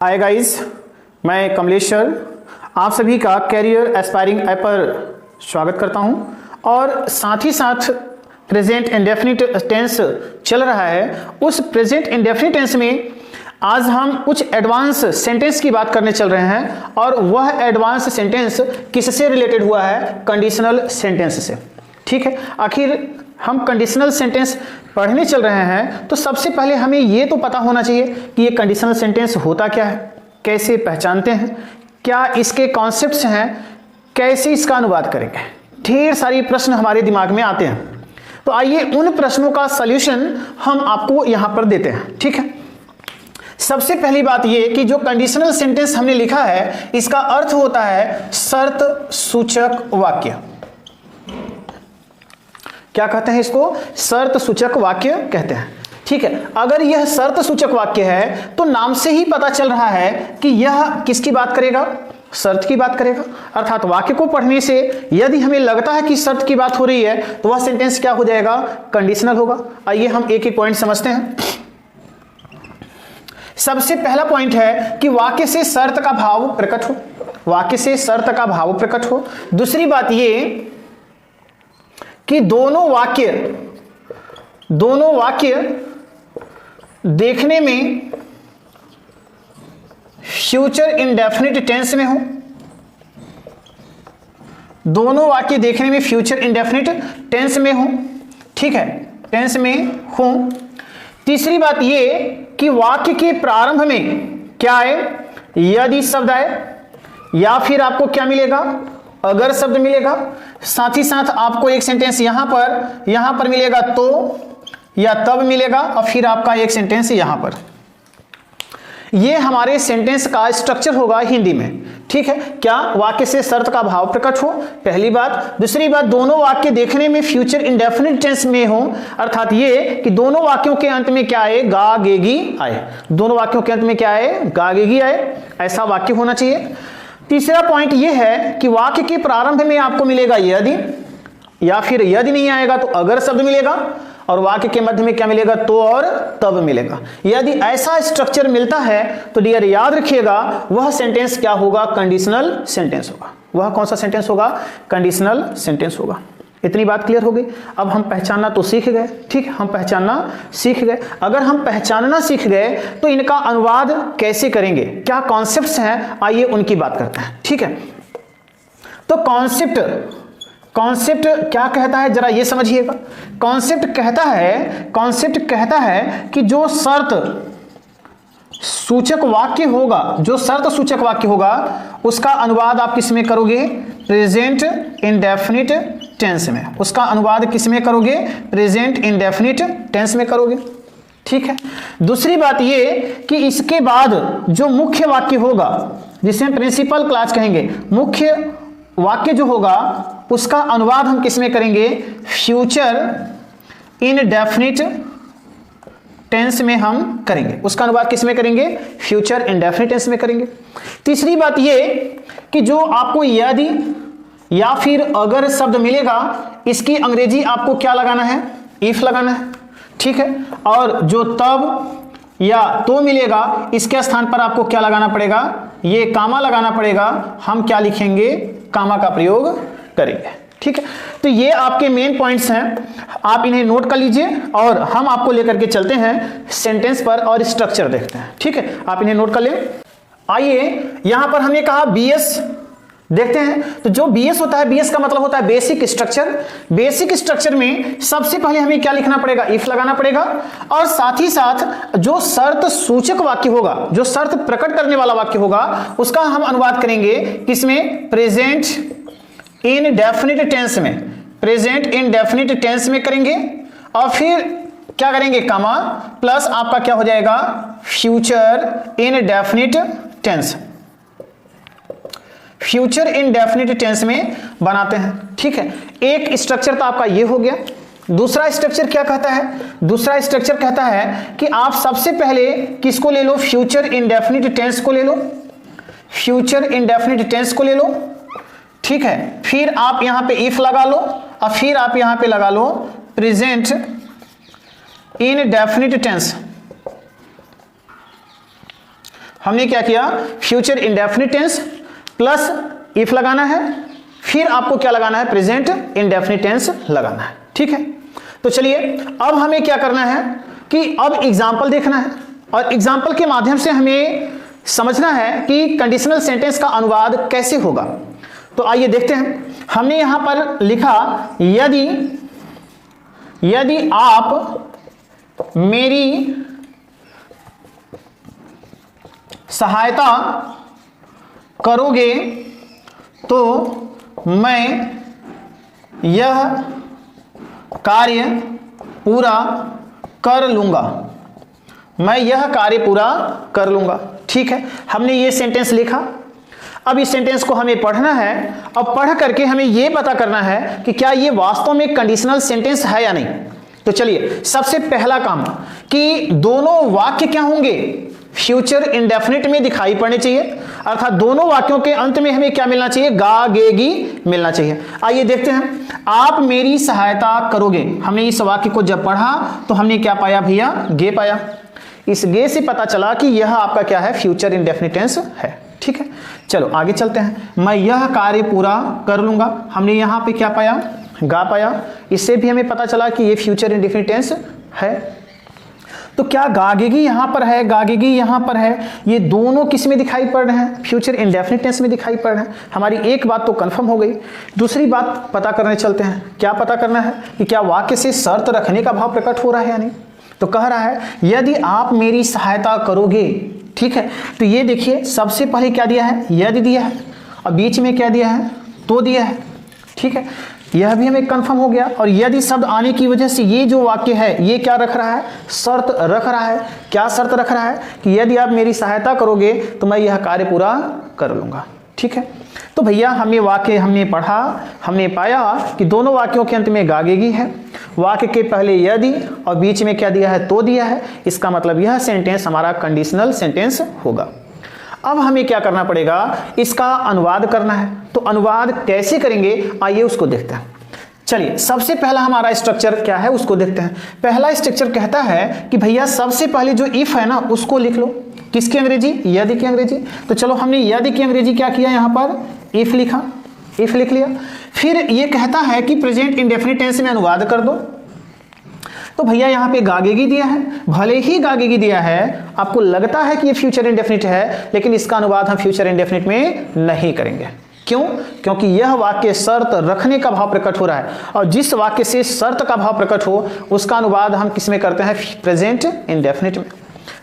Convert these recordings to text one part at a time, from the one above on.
Hi guys, मैं Kamlesh sir आप सभी का कैरियर एस्पायरिंग ऐप पर स्वागत करता हूं और साथ ही साथ प्रेजेंट इंडेफिनिट टेंस चल रहा है। उस प्रेजेंट इंडेफिनिट टेंस में आज हम कुछ एडवांस सेंटेंस की बात करने चल रहे हैं और वह एडवांस सेंटेंस किससे रिलेटेड हुआ है? कंडीशनल सेंटेंस से। ठीक है, आखिर हम कंडीशनल सेंटेंस पढ़ने चल रहे हैं तो सबसे पहले हमें ये तो पता होना चाहिए कि ये कंडीशनल सेंटेंस होता क्या है, कैसे पहचानते हैं, क्या इसके कॉन्सेप्ट्स हैं, कैसे इसका अनुवाद करेंगे। ढेर सारी प्रश्न हमारे दिमाग में आते हैं, तो आइए उन प्रश्नों का सॉल्यूशन हम आपको यहां पर देते हैं। ठीक है, सबसे पहली बात ये कि जो कंडीशनल सेंटेंस हमने लिखा है इसका अर्थ होता है शर्त सूचक वाक्य। क्या कहते हैं इसको? शर्त सूचक वाक्य कहते हैं। ठीक है, अगर यह शर्त सूचक वाक्य है तो नाम से ही पता चल रहा है कि यह किसकी बात करेगा? शर्त की बात करेगा। अर्थात वाक्य को पढ़ने से यदि हमें लगता है कि शर्त की बात हो रही है तो वह सेंटेंस क्या हो जाएगा? कंडीशनल होगा। आइए हम एक एक पॉइंट समझते हैं। सबसे पहला पॉइंट है कि वाक्य से शर्त का भाव प्रकट हो। वाक्य से शर्त का भाव प्रकट हो। दूसरी बात ये कि दोनों वाक्य देखने में फ्यूचर इंडेफिनिट टेंस में हो। दोनों वाक्य देखने में फ्यूचर इंडेफिनिट टेंस में हो। ठीक है, टेंस में हो। तीसरी बात ये कि वाक्य के प्रारंभ में क्या आए? यदि शब्द आए या फिर आपको क्या मिलेगा? अगर शब्द मिलेगा। साथ ही साथ आपको एक सेंटेंस यहां पर मिलेगा तो या तब मिलेगा और फिर आपका एक सेंटेंस यहां पर। ये हमारे सेंटेंस का स्ट्रक्चर होगा हिंदी में। ठीक है, क्या? वाक्य से शर्त का भाव प्रकट हो, पहली बात। दूसरी बात, दोनों वाक्य देखने में फ्यूचर इंडेफिनिट टेंस में हो। अर्थात ये कि दोनों वाक्यों के अंत में क्या आए? गा गेगी आए। दोनों वाक्यों के अंत में क्या आए? गा गेगी आए। ऐसा वाक्य होना चाहिए। तीसरा पॉइंट यह है कि वाक्य के प्रारंभ में आपको मिलेगा यदि, या फिर यदि नहीं आएगा तो अगर शब्द मिलेगा, और वाक्य के मध्य में क्या मिलेगा? तो और तब मिलेगा। यदि ऐसा स्ट्रक्चर मिलता है तो डियर याद रखिएगा वह सेंटेंस क्या होगा? कंडीशनल सेंटेंस होगा। वह कौन सा सेंटेंस होगा? कंडीशनल सेंटेंस होगा। इतनी बात क्लियर हो गई। अब हम पहचानना तो सीख गए। ठीक है, हम पहचानना सीख गए। अगर हम पहचानना सीख गए तो इनका अनुवाद कैसे करेंगे, क्या कॉन्सेप्ट्स हैं, आइए उनकी बात करते हैं। ठीक है, तो कॉन्सेप्ट क्या कहता है जरा ये समझिएगा। कॉन्सेप्ट कहता है कि जो शर्त सूचक वाक्य होगा उसका अनुवाद आप किस में करोगे? प्रेजेंट इंडेफिनिट टेंस में। उसका अनुवाद किस में करोगे? प्रेजेंट इंडेफिनिट टेंस में करोगे। ठीक है, दूसरी बात ये कि इसके बाद जो मुख्य वाक्य होगा जिसे प्रिंसिपल क्लॉज कहेंगे, मुख्य वाक्य जो होगा उसका अनुवाद हम किस में करेंगे? फ्यूचर इंडेफिनिट टेंस में हम करेंगे। उसका अनुवाद किस में करेंगे? फ्यूचर इंडेफिनिट टेंस में करेंगे। तीसरी बात ये कि जो आपको यदि या फिर अगर शब्द मिलेगा इसकी अंग्रेजी आपको क्या लगाना है? इफ लगाना है। ठीक है, और जो तब या तो मिलेगा इसके स्थान पर आपको क्या लगाना पड़ेगा? ये कामा लगाना पड़ेगा। हम क्या लिखेंगे? कामा का प्रयोग करेंगे। ठीक है, तो ये आपके मेन पॉइंट्स हैं, आप इन्हें नोट कर लीजिए और हम आपको लेकर के चलते हैं सेंटेंस पर और स्ट्रक्चर देखते हैं। ठीक है, आप इन्हें नोट कर लें। आइए यहां पर हमने कहा बीएस देखते हैं। तो जो बीएस होता है, बीएस का मतलब होता है बेसिक स्ट्रक्चर। बेसिक स्ट्रक्चर में सबसे पहले हमें क्या लिखना पड़ेगा? इफ लगाना पड़ेगा। और साथ ही साथ जो शर्त सूचक वाक्य होगा, जो शर्त प्रकट करने वाला वाक्य होगा, उसका हम अनुवाद करेंगे किसमें? प्रेजेंट इंडेफिनिट टेंस में। प्रेजेंट इंडेफिनिट टेंस में करेंगे और फिर क्या करेंगे? कामा प्लस आपका क्या हो जाएगा? Future indefinite tense. Future indefinite tense में बनाते हैं। ठीक है, एक स्ट्रक्चर तो आपका ये हो गया। दूसरा स्ट्रक्चर क्या कहता है? दूसरा स्ट्रक्चर कहता है कि आप सबसे पहले किसको ले लो? फ्यूचर इंडेफिनिट टेंस को ले लो। फ्यूचर इंडेफिनिट टेंस को ले लो। ठीक है, फिर आप यहां पे इफ लगा लो और फिर आप यहां पे लगा लो प्रेजेंट इंडेफिनिट टेंस। हमने क्या किया, future indefinite tens plus if लगाना है, फिर आपको क्या लगाना है, प्रेजेंट इंडेफिनिट टेंस लगाना है। ठीक है, तो चलिए अब हमें क्या करना है कि अब एग्जाम्पल देखना है और एग्जाम्पल के माध्यम से हमें समझना है कि कंडीशनल सेंटेंस का अनुवाद कैसे होगा। तो आइए देखते हैं। हमने यहां पर लिखा यदि आप मेरी सहायता करोगे तो मैं यह कार्य पूरा कर लूंगा, मैं यह कार्य पूरा कर लूंगा। ठीक है, हमने ये सेंटेंस लिखा। अब इस सेंटेंस को हमें पढ़ना है। अब पढ़ करके हमें यह पता करना है कि क्या ये वास्तव में कंडीशनल सेंटेंस है या नहीं। तो चलिए, सबसे पहला काम कि दोनों वाक्य क्या होंगे, फ्यूचर इंडेफिनिट में दिखाई पड़ने चाहिए, अर्थात दोनों वाक्यों के अंत में हमें क्या मिलना चाहिए, गा गेगी मिलना चाहिए। आइए देखते हैं, आप मेरी सहायता करोगे। हमने इस वाक्य को जब पढ़ा तो हमने क्या पाया भैया, गे पाया। इस गे से पता चला कि यह आपका क्या है, फ्यूचर इंडेफिनिट टेंस है। ठीक है, चलो आगे चलते हैं। मैं यह कार्य पूरा कर लूंगा, हमने यहां पे क्या पाया, गा पाया। इससे भी हमें पता चला कि यह फ्यूचर इंडेफिनिट टेंस है। तो क्या गागेगी यहां पर है, गागेगी यहां पर है, ये दोनों किस में दिखाई पड़ रहे हैं, फ्यूचर इंडेफिनिट टेंस में दिखाई पड़ रहे हैं। हमारी एक बात तो कंफर्म हो गई। दूसरी बात पता करने चलते हैं। क्या पता करना है कि क्या वाक्य से शर्त रखने का भाव प्रकट हो रहा है या नहीं। तो कह रहा है यदि आप मेरी सहायता करोगे। ठीक है, तो ये देखिए, सबसे पहले क्या दिया है, यदि दिया है, और बीच में क्या दिया है, तो दिया है। ठीक है, यह भी हमें कंफर्म हो गया। और यदि शब्द आने की वजह से ये जो वाक्य है ये क्या रख रहा है, शर्त रख रहा है। क्या शर्त रख रहा है कि यदि आप मेरी सहायता करोगे तो मैं यह कार्य पूरा कर लूंगा। ठीक है, तो भैया हमें वाक्य हमने पढ़ा, हमने पाया कि दोनों वाक्यों के अंत में गागेगी है। वाक्य के पहले यदि और बीच में क्या दिया है, तो दिया है। इसका मतलब यह सेंटेंस हमारा कंडीशनल सेंटेंस होगा। अब हमें क्या करना पड़ेगा, इसका अनुवाद करना है। तो अनुवाद कैसे करेंगे, आइए उसको देखते हैं। चलिए, सबसे पहला हमारा स्ट्रक्चर क्या है उसको देखते हैं। पहला स्ट्रक्चर कहता है कि भैया सबसे पहले जो इफ है ना उसको लिख लो। किसकी अंग्रेजी, यदि की अंग्रेजी। तो चलो हमने यदि की अंग्रेजी क्या किया, यहां पर इफ लिखा, इफ लिख लिया। फिर ये कहता है कि प्रेजेंट इंडेफिनिट टेंस में अनुवाद कर दो। तो भैया यहाँ पे गागेगी दिया है, भले ही गागेगी दिया है, आपको लगता है कि ये फ्यूचर इंडेफिनिट है, लेकिन इसका अनुवाद हम फ्यूचर इंडेफिनिट में नहीं करेंगे। क्यों, क्योंकि यह वाक्य शर्त रखने का भाव प्रकट हो रहा है, और जिस वाक्य से शर्त का भाव प्रकट हो उसका अनुवाद हम किस में करते हैं, प्रेजेंट इंडेफिनिट में।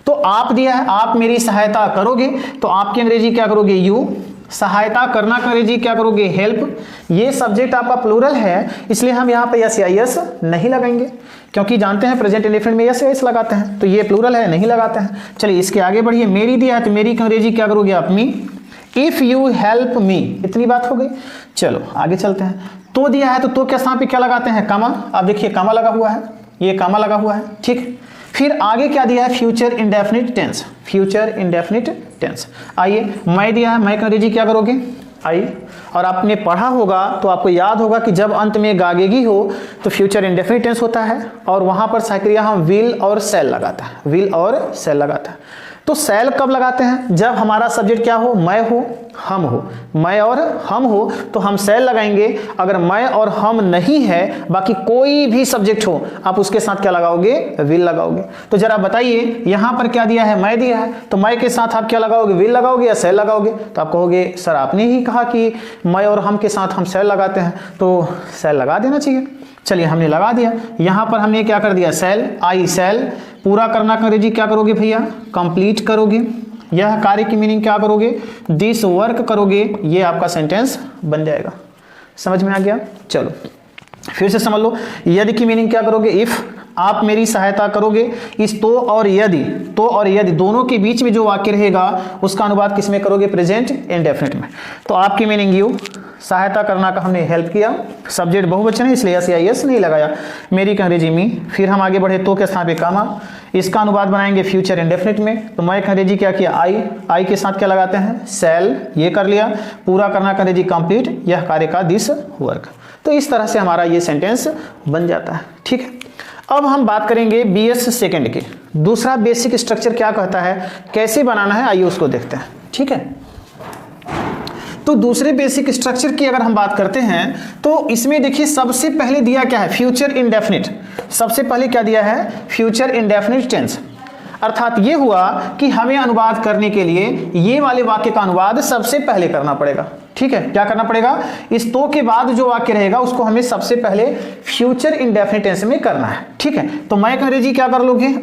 तो आप दिया है, आप मेरी सहायता करोगे, तो आपकी अंग्रेजी क्या करोगे, यू। सहायता करना का अंग्रेजी क्या करोगे, हेल्प। ये सब्जेक्ट आपका प्लूरल है, इसलिए हम यहाँ पे यस या यस नहीं लगाएंगे, क्योंकि जानते हैं प्रेजेंट इंडेफिनिट में यस या यस लगाते हैं, तो ये प्लूरल है, नहीं लगाते हैं। चलिए इसके आगे बढ़िए। मेरी दिया है तो मेरी की अंग्रेजी क्या करोगे आप, मी। इफ यू हेल्प मी, इतनी बात हो गई। चलो आगे चलते हैं। तो दिया है तो के साथ पे क्या लगाते हैं, कामा। आप देखिए कामा लगा हुआ है, ये कामा लगा हुआ है। ठीक, फिर आगे क्या दिया है, future indefinite tense, future indefinite tense. आइए, मैं दिया है, मैं का अंग्रेजी क्या करोगे, आई। और आपने पढ़ा होगा तो आपको याद होगा कि जब अंत में गागेगी हो तो फ्यूचर इंडेफिनिट टेंस होता है, और वहां पर साइक्रिया हम विल और सेल लगाता है, विल और सेल लगाता है। तो सेल कब लगाते हैं, जब हमारा सब्जेक्ट क्या हो, मैं हो, हम हो। मैं और हम हो तो हम सेल लगाएंगे। अगर मैं और हम नहीं है, बाकी कोई भी सब्जेक्ट हो, आप उसके साथ क्या लगाओगे, विल लगाओगे। तो जरा बताइए, यहां पर क्या दिया है, मैं दिया है, तो मैं के साथ आप क्या लगाओगे, विल लगाओगे या सेल लगाओगे। तो आप कहोगे सर आपने ही कहा कि मैं और हम के साथ हम सेल लगाते हैं, तो सेल लगा देना चाहिए। चलिए हमने लगा दिया। यहां पर हमने क्या कर दिया, सेल, आई सेल। पूरा करना का अंग्रेजी क्या करोगे भैया, कंप्लीट करोगे। यह कार्य की मीनिंग क्या करोगे, दिस वर्क करोगे। ये आपका सेंटेंस बन जाएगा। समझ में आ गया। चलो फिर से समझ लो, यदि की मीनिंग क्या करोगे, इफ। आप मेरी सहायता करोगे, इस तो और यदि, तो और यदि दोनों के बीच में जो वाक्य रहेगा उसका अनुवाद किस में करोगे, प्रेजेंट इंडेफिनिट में। तो आपकी मीनिंग यू, सहायता करना का हमने हेल्प किया, सब्जेक्ट बहुवचन है इसलिए यस या यस नहीं लगाया। मेरी का अंग्रेजी मी। फिर हम आगे बढ़े, तो के स्थान पे कामा, इसका अनुवाद बनाएंगे फ्यूचर इंडेफिनिट में। तो मैं का अंग्रेजी क्या किया, आई। आई के साथ क्या लगाते हैं, सेल। ये कर लिया। पूरा करना का अंग्रेजी कंप्लीट, यह कार्य का दिस वर्क। तो इस तरह से हमारा ये सेंटेंस बन जाता है। ठीक है, अब हम बात करेंगे BS सेकंड की। दूसरा बेसिक स्ट्रक्चर क्या कहता है, कैसे बनाना है, आइए उसको देखते हैं। ठीक है, तो दूसरे बेसिक स्ट्रक्चर की अगर हम बात करते हैं तो इसमें देखिए सबसे पहले दिया क्या है, फ्यूचर इंडेफिनिट। सबसे पहले क्या दिया है, फ्यूचर इंडेफिनिट टेंस। अर्थात ये हुआ कि हमें अनुवाद करने के लिए ये वाले वाक्य का अनुवाद सबसे पहले करना पड़ेगा। ठीक है, क्या करना पड़ेगा, इस तो के बाद जो वाक्य रहेगा उसको हमें सबसे पहले फ्यूचर इंडेफिनिट टेंस में करना है। ठीक है, तो मैं अंग्रेजी क्या कर लोगे,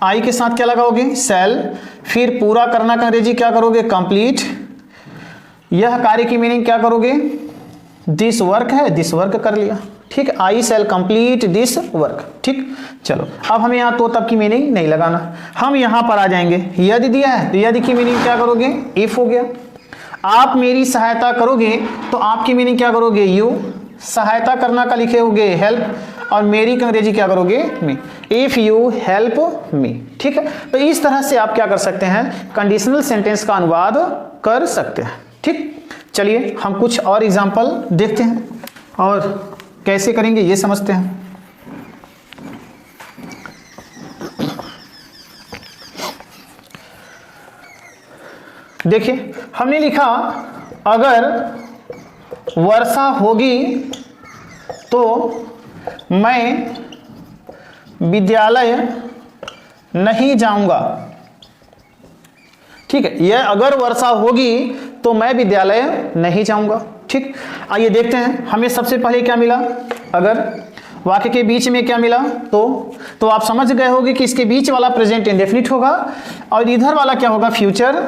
आई के साथ क्या लगाओगे, शैल, फिर पूरा करना का अंग्रेजी क्या करोगे, कंप्लीट। यह कार्य की मीनिंग क्या करोगे, दिस वर्क है, दिस वर्क कर लिया। ठीक, आई शैल कंप्लीट दिस वर्क। ठीक, चलो अब हमें यहाँ तो तब की मीनिंग नहीं लगाना, हम यहाँ पर आ जाएंगे। यदि दिया है तो यदि की मीनिंग क्या करोगे, इफ हो गया। आप मेरी सहायता करोगे तो आपकी मीनिंग क्या करोगे, यू। सहायता करना का लिखे होगे हेल्प, और मेरी का अंग्रेजी क्या करोगे, me. If you help me. ठीक है, तो इस तरह से आप क्या कर सकते हैं, कंडीशनल सेंटेंस का अनुवाद कर सकते हैं। ठीक, चलिए हम कुछ और एग्जाम्पल देखते हैं और कैसे करेंगे ये समझते हैं। देखिए हमने लिखा, अगर वर्षा होगी तो मैं विद्यालय नहीं जाऊंगा। ठीक है, यह अगर वर्षा होगी तो मैं विद्यालय नहीं जाऊंगा। ठीक, आइए देखते हैं हमें सबसे पहले क्या मिला, अगर। वाक्य के बीच में क्या मिला, तो आप समझ गए होंगे कि इसके बीच वाला प्रेजेंट इंडेफिनिट होगा और इधर वाला क्या होगा, फ्यूचर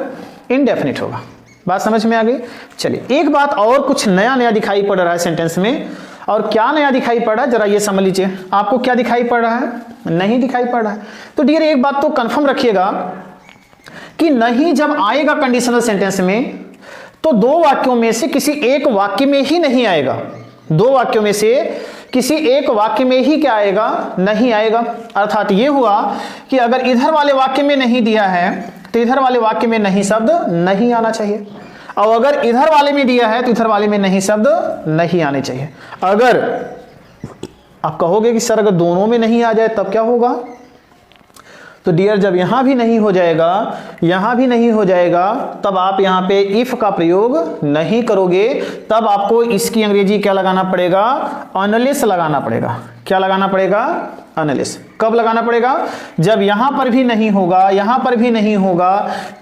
इंडेफिनिट होगा। बात समझ में आ गई। चलिए एक बात और कुछ नया दिखाई पड़ रहा है सेंटेंस में, और क्या नया दिखाई पड़ रहा है जरा ये समझ लीजिए। आपको क्या दिखाई पड़ रहा है, नहीं दिखाई पड़ रहा है। तो डियर एक बात तो कंफर्म रखिएगा कि नहीं जब आएगा कंडीशनल सेंटेंस में तो दो वाक्यों में से किसी एक वाक्य में ही नहीं आएगा। दो वाक्यों में से किसी एक वाक्य में ही क्या आएगा, नहीं आएगा। अर्थात ये हुआ कि अगर इधर वाले वाक्य में नहीं दिया है तो इधर वाले वाक्य में नहीं शब्द नहीं आना चाहिए, और अगर इधर वाले में दिया है तो इधर वाले में नहीं शब्द नहीं आने चाहिए। अगर आप कहोगे कि सर अगर दोनों में नहीं आ जाए तब क्या होगा, तो डियर जब यहां भी नहीं हो जाएगा, यहां भी नहीं हो जाएगा, तब आप यहां पे इफ का प्रयोग नहीं करोगे। तब आपको इसकी अंग्रेजी क्या लगाना पड़ेगा, अनलेस लगाना पड़ेगा। क्या लगाना पड़ेगा, अनलेस। कब लगाना पड़ेगा, जब यहां पर भी नहीं होगा, यहां पर भी नहीं होगा,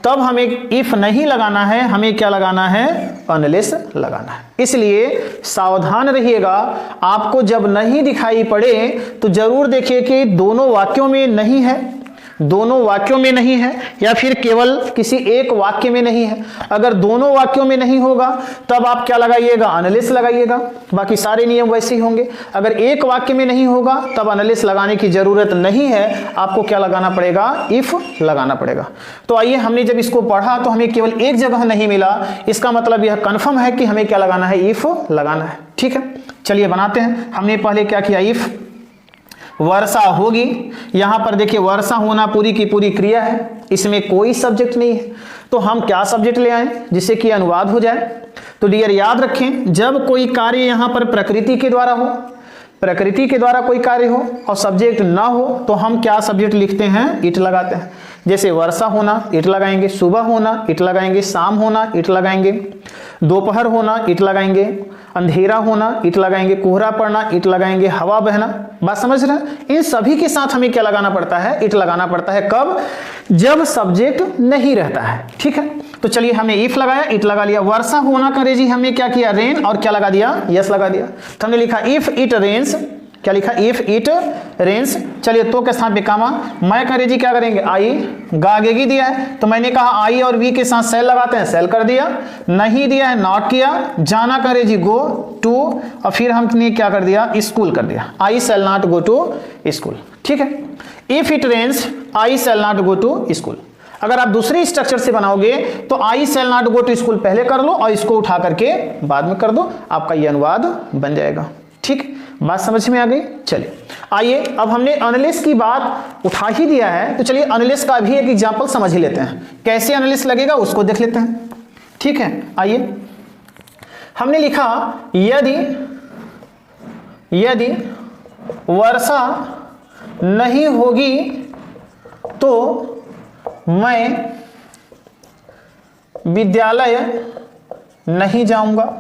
तब हमें इफ नहीं लगाना है, हमें क्या लगाना है, अनलेस लगाना है। इसलिए सावधान रहिएगा, आपको जब नहीं दिखाई पड़े तो जरूर देखिए कि दोनों वाक्यों में नहीं है, दोनों वाक्यों में नहीं है, या फिर केवल किसी एक वाक्य में नहीं है। अगर दोनों वाक्यों में नहीं होगा तब आप क्या लगाइएगा, अनलेस लगाइएगा। बाकी सारे नियम वैसे ही होंगे। अगर एक वाक्य में नहीं होगा तब अनलेस लगाने की जरूरत नहीं है, आपको क्या लगाना पड़ेगा, इफ लगाना पड़ेगा। तो आइए, हमने जब इसको पढ़ा तो हमें केवल एक जगह नहीं मिला, इसका मतलब यह कंफर्म है कि हमें क्या लगाना है, इफ लगाना है। ठीक है, चलिए बनाते हैं। हमने पहले क्या किया, इफ वर्षा होगी। यहां पर देखिए वर्षा होना पूरी की पूरी क्रिया है, इसमें कोई सब्जेक्ट नहीं है, तो हम क्या सब्जेक्ट ले आए जिससे कि अनुवाद हो जाए। तो डियर याद रखें, जब कोई कार्य यहां पर प्रकृति के द्वारा हो, प्रकृति के द्वारा कोई कार्य हो और सब्जेक्ट ना हो तो हम क्या सब्जेक्ट लिखते हैं, इट लगाते हैं। जैसे वर्षा होना इट लगाएंगे, सुबह होना इट लगाएंगे, शाम होना इट लगाएंगे, दोपहर होना इट लगाएंगे, अंधेरा होना इट लगाएंगे, कोहरा पड़ना इट लगाएंगे, हवा बहना। बात समझ रहे हैं, इन सभी के साथ हमें क्या लगाना पड़ता है, इट लगाना पड़ता है। कब, जब सब्जेक्ट नहीं रहता है। ठीक है, तो चलिए हमने इफ लगाया, इट लगा लिया। वर्षा होना का अंग्रेजी हमने क्या किया, रेन, और क्या लगा दिया, यस लगा दिया। तो हमने लिखा इफ इट रेन्स, क्या लिखा, इफ इट रेन्स। चलिए तो के साथ बेकामा, मैं का अंग्रेजी क्या करेंगे, आई। गा आगे दिया है तो मैंने कहा आई और वी के साथ सेल लगाते हैं, सेल कर दिया। नहीं दिया है, नॉट किया। जाना का अंग्रेजी गो टू, और फिर हमने क्या कर दिया, स्कूल कर दिया। I shall not go to school. ठीक है, if it rains I shall not go to school. अगर आप दूसरी स्ट्रक्चर से बनाओगे तो I shall not go to school पहले कर लो और इसको उठा करके बाद में कर दो, आपका यह अनुवाद बन जाएगा। ठीक, बात समझ में आ गई। चलिए आइए, अब हमने अनलेस की बात उठा ही दिया है तो चलिए अनलेस का भी एक एग्जांपल समझ ही लेते हैं, कैसे अनलेस लगेगा उसको देख लेते हैं। ठीक है, आइए, हमने लिखा यदि वर्षा नहीं होगी तो मैं विद्यालय नहीं जाऊंगा।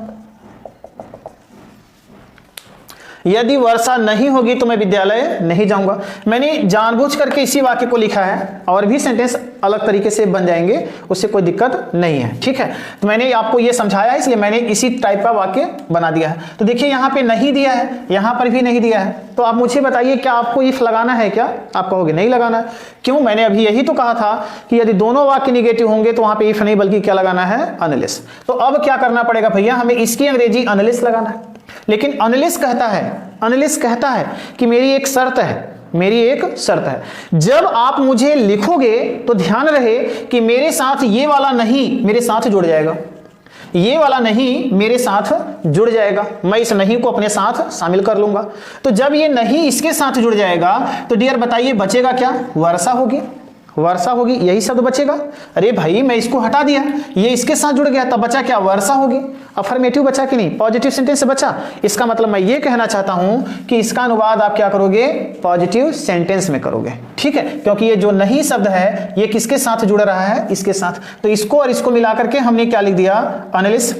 यदि वर्षा नहीं होगी तो मैं विद्यालय नहीं जाऊंगा। मैंने जानबूझ करके इसी वाक्य को लिखा है, और भी सेंटेंस अलग तरीके से बन जाएंगे, उससे कोई दिक्कत नहीं है, ठीक है। तो मैंने आपको ये समझाया इसलिए मैंने इसी टाइप का वाक्य बना दिया है। तो देखिए यहाँ पे नहीं दिया है, यहाँ पर भी नहीं दिया है, तो आप मुझे बताइए क्या आपको इफ लगाना है क्या? आप कहोगे नहीं लगाना है। क्यों? मैंने अभी यही तो कहा था कि यदि दोनों वाक्य निगेटिव होंगे तो वहां पे इफ नहीं बल्कि क्या लगाना है? अनलेस। तो अब क्या करना पड़ेगा भैया? हमें इसकी अंग्रेजी अनलेस लगाना है। लेकिन अनलेस कहता है कि मेरी एक शर्त है, जब आप मुझे लिखोगे तो ध्यान रहे कि मेरे साथ ये वाला नहीं मेरे साथ जुड़ जाएगा, ये वाला नहीं मेरे साथ जुड़ जाएगा, मैं इस नहीं को अपने साथ शामिल कर लूंगा। तो जब ये नहीं इसके साथ जुड़ जाएगा तो डियर बताइए बचेगा क्या? वर्षा होगी, यही शब्द बचेगा। अरे भाई मैं इसको हटा दिया, ये इसके साथ जुड़ गया, तब बचा क्या? वर्षा होगी। अफर्मेटिव बचा कि नहीं? पॉजिटिव सेंटेंस से बचा। इसका मतलब मैं ये कहना चाहता हूं कि इसका अनुवाद आप क्या करोगे? पॉजिटिव सेंटेंस में करोगे, ठीक है। क्योंकि ये जो नहीं शब्द है ये किसके साथ जुड़ रहा है? इसके साथ। तो इसको और इसको मिलाकर के हमने क्या लिख दिया? अनलेस।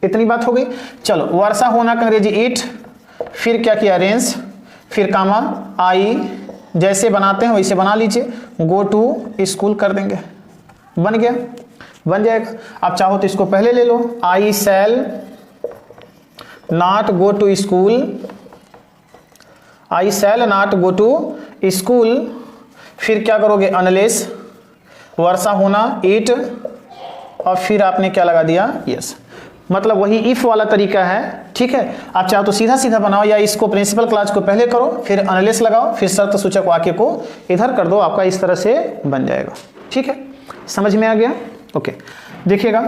इतनी बात हो गई। चलो, वर्षा होना का अंग्रेजी इट, फिर क्या किया? रेंस, फिर कामा आई, जैसे बनाते हैं वैसे बना लीजिए। गो टू स्कूल कर देंगे, बन जाएगा। आप चाहो तो इसको पहले ले लो, I shall not go to school, I shall not go to school. फिर क्या करोगे? अनलेस, वर्षा होना इट, और फिर आपने क्या लगा दिया? यस। मतलब वही इफ वाला तरीका है, ठीक है। आप चाहो तो सीधा सीधा बनाओ, या इसको प्रिंसिपल क्लॉज को पहले करो, फिर अनलेस लगाओ, फिर शर्त सूचक वाक्य को इधर कर दो, आपका इस तरह से बन जाएगा, ठीक है। समझ में आ गया? ओके, देखिएगा,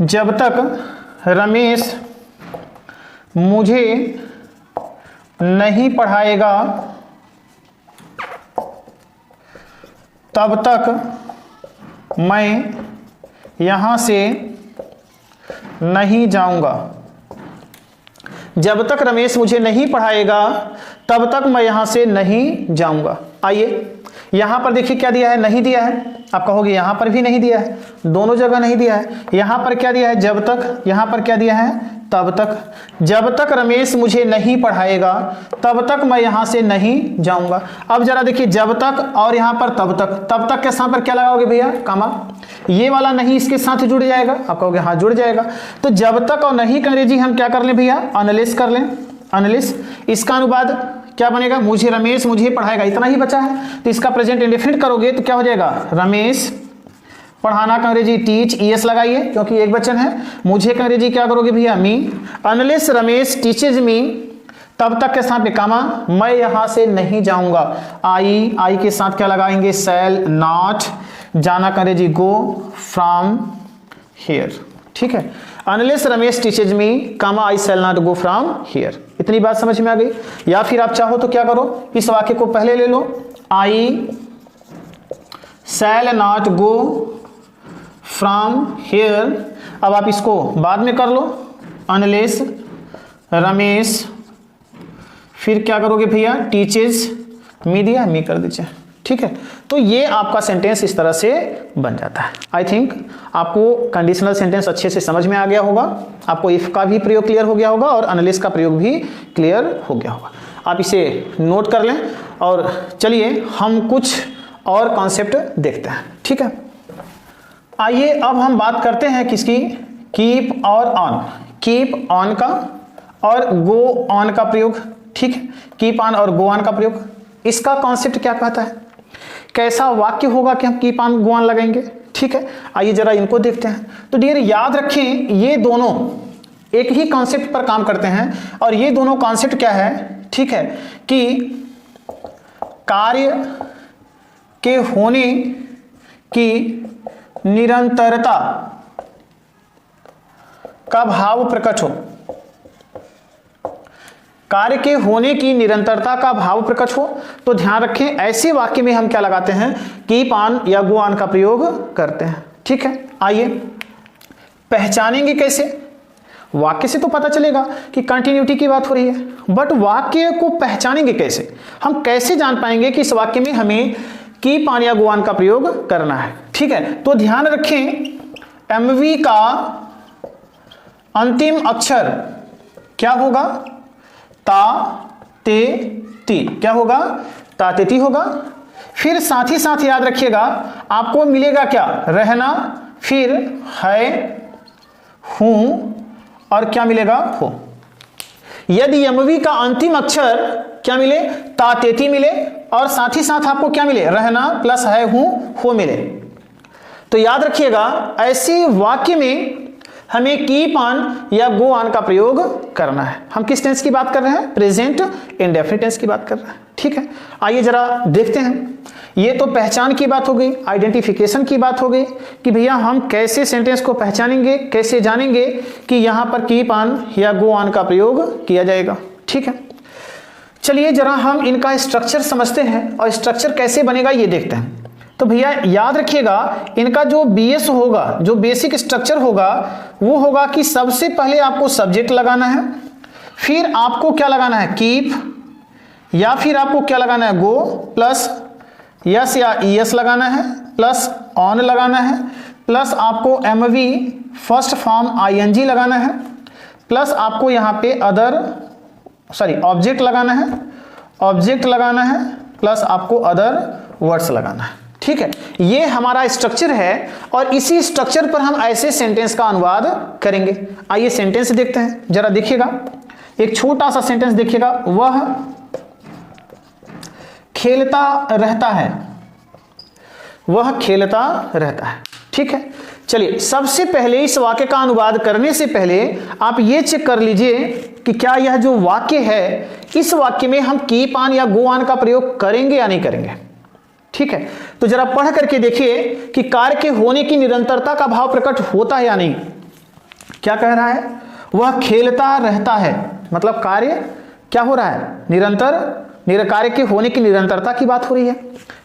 जब तक रमेश मुझे नहीं पढ़ाएगा तब तक मैं यहां से नहीं जाऊंगा। जब तक रमेश मुझे नहीं पढ़ाएगा तब तक मैं यहां से नहीं जाऊंगा। आइए यहां पर देखिए क्या दिया है? नहीं दिया है। आप कहोगे यहां पर भी नहीं दिया है, दोनों जगह नहीं दिया है। यहां पर क्या दिया है? जब तक। यहां पर क्या दिया है? तब तक। जब तक रमेश मुझे नहीं पढ़ाएगा तब तक मैं यहां से नहीं जाऊंगा। अब जरा देखिए, जब तक और यहां पर तब तक के साथ पर क्या लगाओगे भैया? कामा। ये वाला नहीं इसके साथ जुड़ जाएगा। आप कहोगे हाँ जुड़ जाएगा। तो जब तक और नहीं का अंग्रेजी हम क्या कर लें भैया? अनलेस कर लें। अनलेस। इसका अनुवाद क्या बनेगा? रमेश मुझे पढ़ाएगा, इतना ही बचा है। तो इसका प्रेजेंट इंडेफिनिट करोगे तो क्या हो जाएगा? रमेश। पढ़ाना का अंग्रेजी टीच, ईएस लगाइए क्योंकि एक वचन है। मुझे का अंग्रेजी क्या करोगे भैया? मी। अनलेस रमेश टीचेज मी, तब तक के साथ में कामा, मैं यहां से नहीं जाऊंगा। आई के साथ क्या लगाएंगे? Shall not. जाना का अंग्रेजी गो फ्रॉम हियर, ठीक है। Unless Ramesh teaches me comma I shall not go from here. इतनी बात समझ में आ गई? या फिर आप चाहो तो क्या करो, इस वाक्य को पहले ले लो, I shall not go from here. अब आप इसको बाद में कर लो, अनलेस रमेश, फिर क्या करोगे भैया? टीचेज मी दिया, मी कर दीजिए, ठीक है। तो ये आपका सेंटेंस इस तरह से बन जाता है। आई थिंक आपको कंडीशनल सेंटेंस अच्छे से समझ में आ गया होगा, आपको इफ का भी प्रयोग क्लियर हो गया होगा और अनलेस का प्रयोग भी क्लियर हो गया होगा। आप इसे नोट कर लें और चलिए हम कुछ और कॉन्सेप्ट देखते हैं, ठीक है। आइए अब हम बात करते हैं किसकी? कीप और ऑन। कीप ऑन का और गो ऑन का प्रयोग, ठीक है। कीप ऑन और गो ऑन का प्रयोग, इसका कॉन्सेप्ट क्या कहता है? कैसा वाक्य होगा कि हम कीप ऑन गो ऑन लगाएंगे, ठीक है। आइए जरा इनको देखते हैं। तो डियर याद रखें, ये दोनों एक ही कॉन्सेप्ट पर काम करते हैं और ये दोनों कॉन्सेप्ट क्या है, ठीक है, कि कार्य के होने की निरंतरता का भाव प्रकट हो। कार्य के होने की निरंतरता का भाव प्रकट हो तो ध्यान रखें ऐसे वाक्य में हम क्या लगाते हैं? कीप ऑन या गो ऑन का प्रयोग करते हैं, ठीक है। आइए पहचानेंगे कैसे? वाक्य से तो पता चलेगा कि कंटिन्यूटी की बात हो रही है, बट वाक्य को पहचानेंगे कैसे? हम कैसे जान पाएंगे कि इस वाक्य में हमें कीप ऑन या गो ऑन का प्रयोग करना है? ठीक है, तो ध्यान रखें एमवी का अंतिम अक्षर क्या होगा? ता ते ती। क्या होगा? ता ते ती होगा। फिर साथ ही साथ याद रखिएगा आपको मिलेगा क्या? रहना, फिर है, हूं और क्या मिलेगा? हो। यदि एमवी का अंतिम अक्षर क्या मिले? ता ते ती मिले और साथ ही साथ आपको क्या मिले? रहना प्लस है, हूं, हो मिले, तो याद रखिएगा ऐसे वाक्य में हमें कीप ऑन या गो ऑन का प्रयोग करना है। हम किस टेंस की बात कर रहे हैं? प्रेजेंट इंडेफिनिट टेंस की बात कर रहे हैं। ठीक है, आइए जरा देखते हैं। ये तो पहचान की बात हो गई, आइडेंटिफिकेशन की बात हो गई कि भैया हम कैसे सेंटेंस को पहचानेंगे, कैसे जानेंगे कि यहां पर कीप ऑन या गो ऑन का प्रयोग किया जाएगा। ठीक है, चलिए जरा हम इनका स्ट्रक्चर समझते हैं और स्ट्रक्चर कैसे बनेगा ये देखते हैं। तो भैया याद रखिएगा इनका जो बीएस होगा, जो बेसिक स्ट्रक्चर होगा वो होगा कि सबसे पहले आपको सब्जेक्ट लगाना है, फिर आपको क्या लगाना है? कीप, या फिर आपको क्या लगाना है? गो प्लस यस या ईएस लगाना है, प्लस ऑन लगाना है, प्लस आपको एमवी फर्स्ट फॉर्म आईएनजी लगाना है, प्लस आपको यहाँ पे ऑब्जेक्ट लगाना है, ऑब्जेक्ट लगाना है, प्लस आपको अदर वर्ड्स लगाना है। ठीक है, ये हमारा स्ट्रक्चर है और इसी स्ट्रक्चर पर हम ऐसे सेंटेंस का अनुवाद करेंगे। आइए सेंटेंस देखते हैं, जरा देखिएगा एक छोटा सा सेंटेंस देखिएगा। वह खेलता रहता है, वह खेलता रहता है। ठीक है, चलिए सबसे पहले इस वाक्य का अनुवाद करने से पहले आप ये चेक कर लीजिए कि क्या यह जो वाक्य है इस वाक्य में हम कीप ऑन या गो ऑन का प्रयोग करेंगे या नहीं करेंगे। ठीक है, तो जरा पढ़ करके देखिए कि कार्य के होने की निरंतरता का भाव प्रकट होता है या नहीं। क्या कह रहा है? वह खेलता रहता है, मतलब कार्य क्या हो रहा है? निरंतर। कार्य के होने की निरंतरता की बात हो रही है,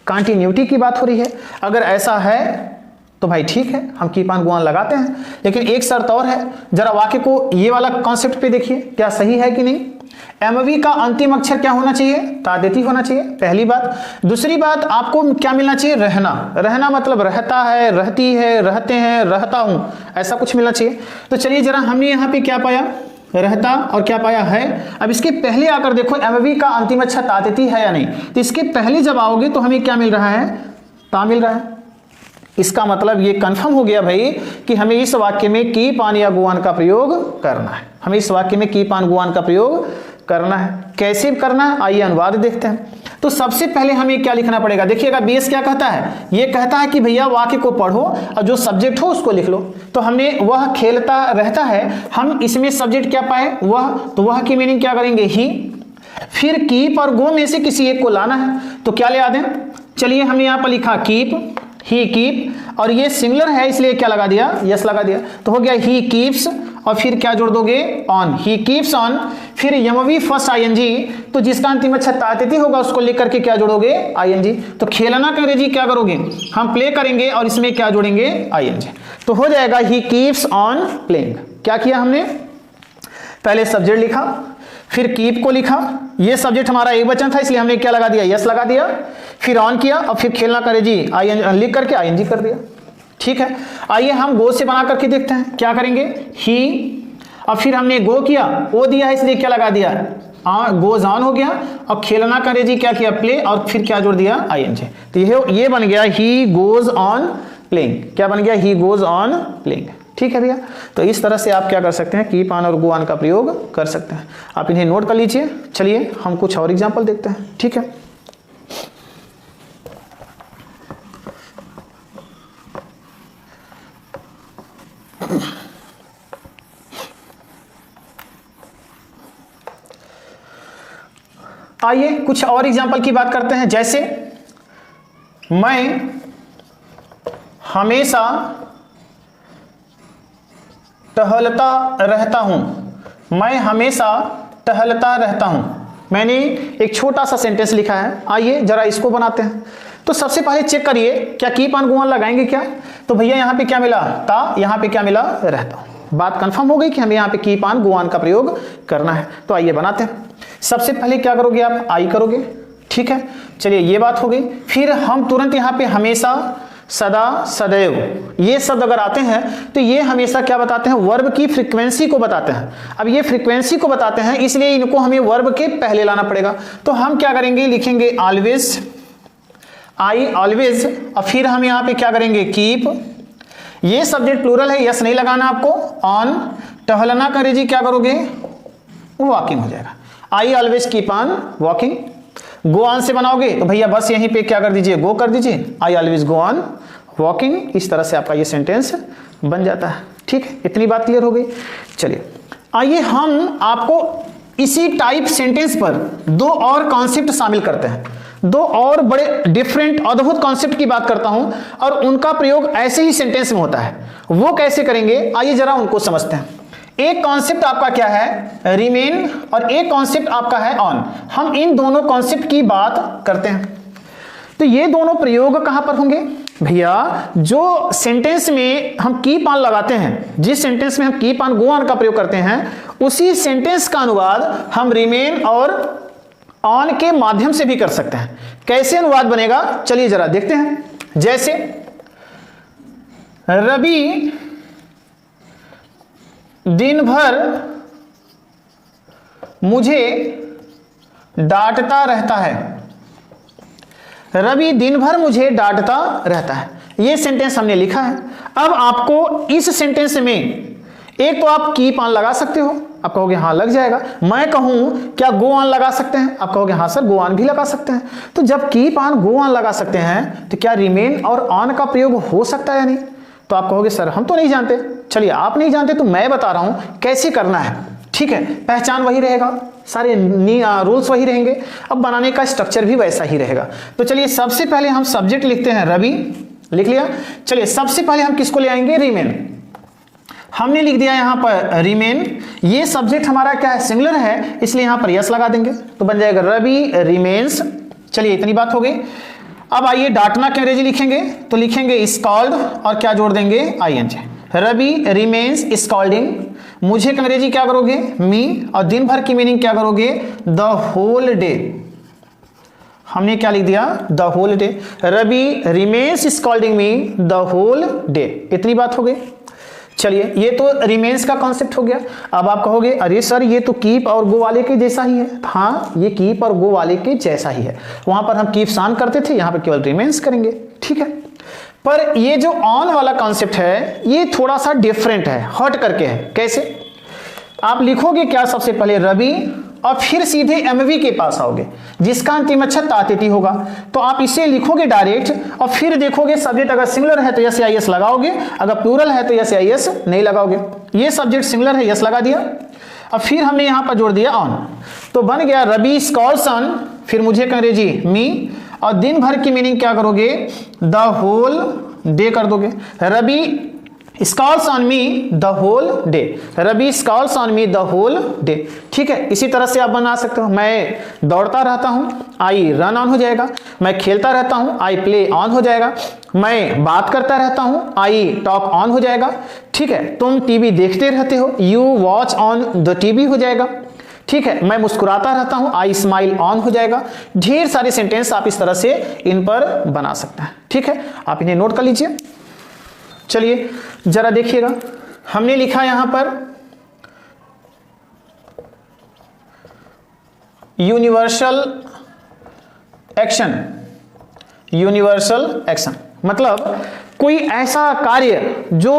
कंटिन्यूटी की बात हो रही है। अगर ऐसा है तो भाई ठीक है, हम कीप ऑन गो ऑन लगाते हैं। लेकिन एक शर्त और है, जरा वाक्य को ये वाला कॉन्सेप्ट पे देखिए क्या सही है कि नहीं। एमवी का अंतिम अक्षर क्या होना चाहिए? ता ते ती होना चाहिए, पहली बात। दूसरी बात आपको क्या मिलना चाहिए? रहना। रहना मतलब रहता है, रहती है, रहते हैं, रहता हूं, ऐसा कुछ मिलना चाहिए। तो चलिए जरा हमने यहाँ पे क्या पाया? रहता, और क्या पाया? है। अब इसके पहले आकर देखो एमवी का अंतिम अक्षर ता ते ती है या नहीं। तो इसके पहले जब आओगे तो हमें क्या मिल रहा है? ता मिल रहा है। इसका मतलब ये कंफर्म हो गया भाई कि हमें इस वाक्य में कीप ऑन या गो ऑन का प्रयोग करना है। हमें इस वाक्य में कीप ऑन गो ऑन का प्रयोग करना है। कैसे करना है आइए अनुवाद देखते हैं। तो सबसे पहले हमें क्या लिखना पड़ेगा? देखिएगा बीएस क्या कहता है? ये कहता है कि भैया वाक्य को पढ़ो और जो सब्जेक्ट हो उसको लिख लो। तो हमने वह खेलता रहता है, हम इसमें सब्जेक्ट क्या पाए? वह। तो वह की मीनिंग क्या करेंगे? ही। फिर कीप और गो में से किसी एक को लाना है, तो क्या ले आ दें? चलिए हमने यहाँ पर लिखा कीप, ही कीप, और ये सिंगुलर है इसलिए क्या लगा दिया? यस लगा दिया। तो हो गया ही कीप्स, और फिर क्या जोड़ दोगे? ऑन। He keeps on. फिर एमवी फर्स्ट आईएनजी, तो जिसका अंतिम अक्षर ता ते ती होगा उसको लिख करके क्या जोड़ोगे? आईएनजी। तो खेलना का अंग्रेजी क्या करोगे? हम प्ले करेंगे और इसमें क्या जोड़ेंगे? आईएनजी। तो हो जाएगा ही कीप्स ऑन प्लेइंग। क्या किया हमने? पहले सब्जेक्ट लिखा, फिर कीप को लिखा, ये सब्जेक्ट हमारा एक वचन था इसलिए हमने क्या लगा दिया? यस लगा दिया। फिर ऑन किया और फिर खेलना करे जी आईएनजी लिख करके आईएनजी कर दिया। ठीक है, आइए हम गो से बना करके देखते हैं क्या करेंगे। ही, और फिर हमने गो किया, ओ दिया है इसलिए क्या लगा दिया? गोज ऑन हो गया। और खेलना करे जी क्या किया? प्ले, और फिर क्या जोड़ दिया? आईएनजी। तो ये बन गया ही गोज ऑन प्लेइंग। क्या बन गया? He goes on playing. ठीक है भैया, तो इस तरह से आप क्या कर सकते हैं? कीप ऑन और गो ऑन का प्रयोग कर सकते हैं। आप इन्हें नोट कर लीजिए। चलिए हम कुछ और एग्जाम्पल देखते हैं। ठीक है, आइए कुछ और एग्जाम्पल की बात करते हैं। जैसे मैं हमेशा टहलता रहता हूं। मैं हमेशा टहलता रहता हूं। मैंने एक छोटा सा सेंटेंस लिखा है, आइए जरा इसको बनाते हैं। तो सबसे पहले चेक करिए क्या कीप ऑन गो ऑन लगाएंगे क्या? तो भैया यहां पे क्या मिला? ता, यहां पे क्या मिला? रहता हूं। बात कंफर्म हो गई कि हमें यहाँ पे कीप ऑन गो ऑन का प्रयोग करना है। तो आइए बनाते हैं। सबसे पहले क्या करोगे आप, आई करोगे, ठीक है। चलिए ये बात हो गई। फिर हम तुरंत यहाँ पे हमेशा, सदा, सदैव, ये शब्द अगर आते हैं तो ये हमेशा क्या बताते हैं, वर्ब की फ्रीक्वेंसी को बताते हैं। अब ये फ्रीक्वेंसी को बताते हैं, इसलिए इनको हमें वर्ब के पहले लाना पड़ेगा। तो हम क्या करेंगे, लिखेंगे ऑलवेज, आई ऑलवेज, और फिर हम यहाँ पे क्या करेंगे, कीप। ये सब्जेक्ट प्लूरल है, यस नहीं लगाना आपको। ऑन, टहलना का अंग्रेजी क्या करोगे, वॉकिंग हो जाएगा। I always keep on walking. Go on से बनाओगे तो भैया बस यहीं पे क्या कर दीजिए, गो कर दीजिए। I always go on walking. इस तरह से आपका ये सेंटेंस बन जाता है, ठीक है। इतनी बात क्लियर हो गई। चलिए आइए हम आपको इसी टाइप सेंटेंस पर दो और कॉन्सेप्ट शामिल करते हैं। दो और बड़े डिफरेंट अद्भुत कॉन्सेप्ट की बात करता हूं और उनका प्रयोग ऐसे ही सेंटेंस में होता है। वो कैसे करेंगे, आइए जरा उनको समझते हैं। एक कॉन्सेप्ट आपका क्या है, रिमेन, और एक कॉन्सेप्ट आपका है ऑन। हम इन दोनों कॉन्सेप्ट की बात करते हैं। तो ये दोनों प्रयोग कहां पर होंगे भैया, जो सेंटेंस में हम कीप ऑन लगाते हैं, जिस सेंटेंस में हम कीप ऑन गो ऑन का प्रयोग करते हैं, उसी सेंटेंस का अनुवाद हम रिमेन और ऑन के माध्यम से भी कर सकते हैं। कैसे अनुवाद बनेगा, चलिए जरा देखते हैं। जैसे रवि दिन भर मुझे डांटता रहता है। रवि दिन भर मुझे डांटता रहता है, यह सेंटेंस हमने लिखा है। अब आपको इस सेंटेंस में एक तो आप कीप ऑन लगा सकते हो, आप कहोगे हाँ लग जाएगा। मैं कहूं क्या गो ऑन लगा सकते हैं, आप कहोगे हाँ सर गो ऑन भी लगा सकते हैं। तो जब कीप ऑन गो ऑन लगा सकते हैं तो क्या रिमेन और ऑन का प्रयोग हो सकता है या नहीं? तो आप कहोगे सर हम तो नहीं जानते। चलिए आप नहीं जानते तो मैं बता रहा हूं कैसे करना है, ठीक है। पहचान वही रहेगा, सारे रूल्स वही रहेंगे, अब बनाने का स्ट्रक्चर भी वैसा ही रहेगा। तो चलिए सबसे पहले हम सब्जेक्ट लिखते हैं रवि, लिख लिया। चलिए सबसे पहले हम किसको ले आएंगे, रिमेन। हमने लिख दिया यहां पर रिमेन। ये सब्जेक्ट हमारा क्या है, सिंगुलर है, इसलिए यहां पर यस लगा देंगे तो बन जाएगा रवि रिमेन्स। चलिए इतनी बात हो गई। अब आइए डांटना के अंग्रेजी लिखेंगे तो लिखेंगे स्कॉल्ड और क्या जोड़ देंगे, आईएनजी। Ravi remains scolding. मुझे का अंग्रेजी क्या करोगे, मी, और दिन भर की मीनिंग क्या करोगे, द होल डे। हमने क्या लिख दिया, the whole day. Ravi remains scolding me the whole day. इतनी बात हो गई। चलिए ये तो रिमेन्स का कॉन्सेप्ट हो गया। अब आप कहोगे अरे सर ये तो कीप और गो वाले के जैसा ही है। हाँ ये कीप और गो वाले के जैसा ही है, वहां पर हम कीप ऑन करते थे, यहां पर केवल रिमेन्स करेंगे, ठीक है। पर ये जो ऑन वाला कॉन्सेप्ट है ये थोड़ा सा डिफरेंट है, हट करके है। कैसे, आप लिखोगे क्या, सबसे पहले रवि और फिर सीधे एमवी के पास आओगे जिसका अंतिम अक्षर तातिथि होगा। तो आप इसे लिखोगे डायरेक्ट और फिर देखोगे सब्जेक्ट अगर सिंगुलर है तो यस या यस लगाओगे, अगर प्लूरल है तो यस या यस नहीं लगाओगे। ये सब्जेक्ट सिंगुलर है, यस लगा दिया, और फिर हमने यहां पर जोड़ दिया ऑन। तो बन गया रवि स्कॉल्स ऑन, फिर मुझे का अंग्रेजी मी, और दिन भर की मीनिंग क्या करोगे, द होल डे कर दोगे। Ravi scolds on me the whole day, Ravi scolds on me the whole day, ठीक है। इसी तरह से आप बना सकते हो, मैं दौड़ता रहता हूं, आई रन ऑन हो जाएगा। मैं खेलता रहता हूं, आई प्ले ऑन हो जाएगा। मैं बात करता रहता हूं, आई टॉक ऑन हो जाएगा, ठीक है। तुम टीवी देखते रहते हो, you watch on the TV हो जाएगा, ठीक है। मैं मुस्कुराता रहता हूं, आई स्माइल ऑन हो जाएगा। ढेर सारे सेंटेंस आप इस तरह से इन पर बना सकते हैं, ठीक है। आप इन्हें नोट कर लीजिए। चलिए जरा देखिएगा, हमने लिखा यहां पर यूनिवर्सल एक्शन। यूनिवर्सल एक्शन मतलब कोई ऐसा कार्य जो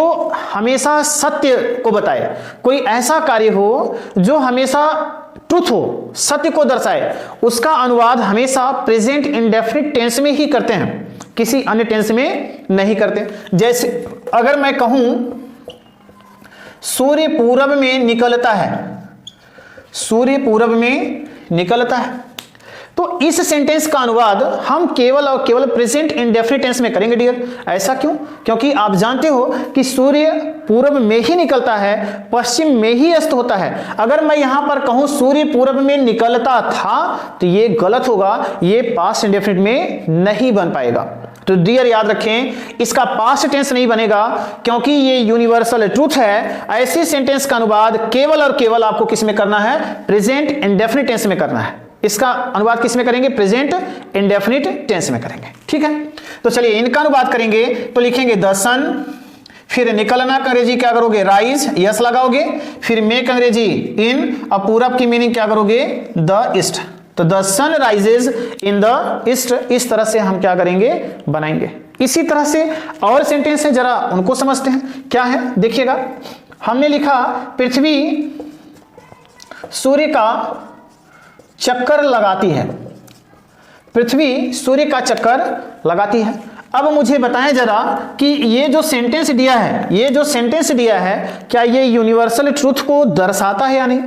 हमेशा सत्य को बताए, कोई ऐसा कार्य हो जो हमेशा ट्रुथ हो, सत्य को दर्शाए, उसका अनुवाद हमेशा प्रेजेंट इंडेफिनिट टेंस में ही करते हैं, किसी अन्य टेंस में नहीं करते। जैसे अगर मैं कहूं सूर्य पूरब में निकलता है, सूर्य पूरब में निकलता है, तो इस सेंटेंस का अनुवाद हम केवल और केवल प्रेजेंट इंडेफिनिट टेंस में करेंगे डियर। ऐसा क्यों, क्योंकि आप जानते हो कि सूर्य पूरब में ही निकलता है, पश्चिम में ही अस्त होता है। अगर मैं यहां पर कहूं सूर्य पूरब में निकलता था तो ये गलत होगा, ये पास्ट इंडेफिनिट में नहीं बन पाएगा, तो डियर याद रखें, इसका पास्ट टेंस नहीं बनेगा क्योंकि ये यूनिवर्सल ट्रूथ है। ऐसे सेंटेंस का अनुवाद केवल और केवल आपको किस में करना है? प्रेजेंट इंडेफिनिट टेंस में करना है। इसका अनुवाद किस में करेंगे? प्रेजेंट इंडेफिनिट टेंस में करेंगे। ठीक है, तो चलिए इनका अनुवाद करेंगे तो लिखेंगे द सन, फिर निकलना का अंग्रेजी क्या करोगे? राइज, यस लगाओगे, फिर मेक अंग्रेजी इन, और पूरब की मीनिंग क्या करोगे? The east. तो the sun rises in the east, इस तरह से हम क्या करेंगे? बनाएंगे। इसी तरह से और सेंटेंस है, जरा उनको समझते हैं। क्या है देखिएगा, हमने लिखा पृथ्वी सूर्य का चक्कर लगाती है। पृथ्वी सूर्य का चक्कर लगाती है। अब मुझे बताएं जरा कि ये जो सेंटेंस दिया है, ये जो सेंटेंस दिया है, क्या ये यूनिवर्सल ट्रूथ को दर्शाता है या नहीं?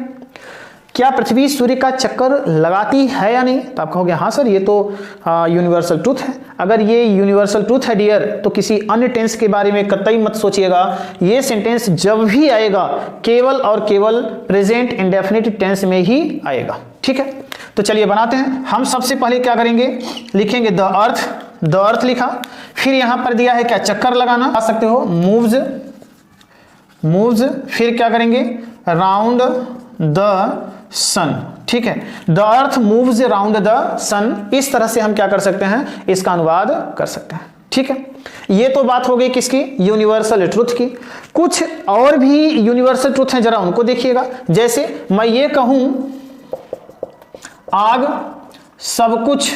क्या पृथ्वी सूर्य का चक्कर लगाती है या नहीं? तो आप कहोगे हाँ सर, ये तो यूनिवर्सल ट्रूथ है। अगर ये यूनिवर्सल ट्रूथ है डियर, तो किसी अन्य टेंस के बारे में कतई मत सोचिएगा। ये सेंटेंस जब भी आएगा केवल और केवल प्रेजेंट इंडेफिनिट टेंस में ही आएगा। ठीक है, तो चलिए बनाते हैं। हम सबसे पहले क्या करेंगे? लिखेंगे द अर्थ, द अर्थ लिखा, फिर यहां पर दिया है क्या? चक्कर लगाना, आ सकते हो मूव्स, मूव्स, फिर क्या करेंगे? Round the sun. ठीक है, the earth moves round the sun, इस तरह से हम क्या कर सकते हैं? इसका अनुवाद कर सकते हैं। ठीक है, ये तो बात हो गई किसकी? यूनिवर्सल ट्रुथ की। कुछ और भी यूनिवर्सल ट्रुथ हैं, जरा उनको देखिएगा। जैसे मैं ये कहूं आग सब कुछ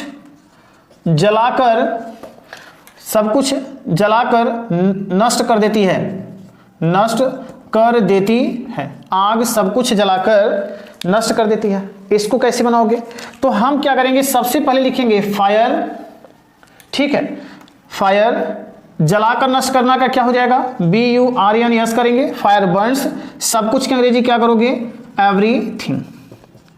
जलाकर नष्ट कर देती है, नष्ट कर देती है। आग सब कुछ जलाकर नष्ट कर देती है। इसको कैसे बनाओगे? तो हम क्या करेंगे? सबसे पहले लिखेंगे फायर। ठीक है, फायर, जलाकर नष्ट करना का क्या हो जाएगा? BURN करेंगे। फायर बर्न्स, सब कुछ की अंग्रेजी क्या करोगे? एवरीथिंग।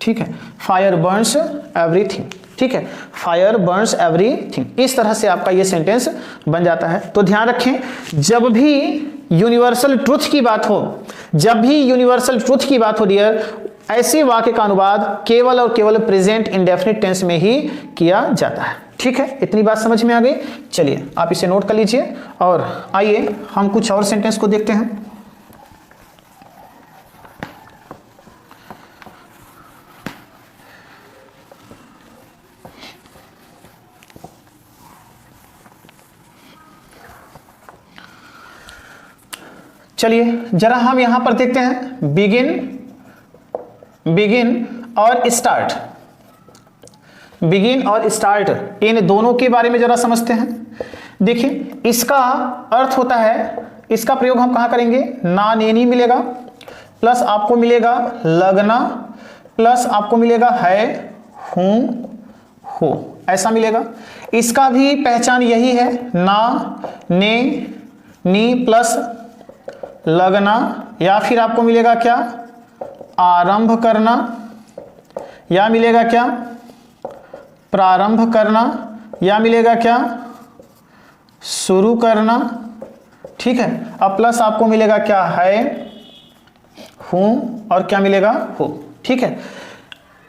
ठीक है, फायर बर्न्स एवरीथिंग। ठीक है, फायर बर्न्स एवरीथिंग। इस तरह से आपका ये सेंटेंस बन जाता है। तो ध्यान रखें, जब भी यूनिवर्सल ट्रुथ की बात हो, जब भी यूनिवर्सल ट्रुथ की बात हो डियर, ऐसे वाक्य का अनुवाद केवल और केवल प्रेजेंट इंडेफिनिट टेंस में ही किया जाता है। ठीक है, इतनी बात समझ में आ गई। चलिए आप इसे नोट कर लीजिए और आइए हम कुछ और सेंटेंस को देखते हैं। चलिए जरा हम यहां पर देखते हैं बिगिन और स्टार्ट। बिगिन और स्टार्ट, इन दोनों के बारे में जरा समझते हैं। देखिए इसका अर्थ होता है, इसका प्रयोग हम कहां करेंगे? ना नेनी मिलेगा, प्लस आपको मिलेगा लगना, प्लस आपको मिलेगा है, हूं, हो, ऐसा मिलेगा। इसका भी पहचान यही है, ना, ने, नी प्लस लगना, या फिर आपको मिलेगा क्या? आरंभ करना, या मिलेगा क्या? प्रारंभ करना, या मिलेगा क्या? शुरू करना। ठीक है, अब प्लस आपको मिलेगा क्या? है, हूं, और क्या मिलेगा? हो। ठीक है,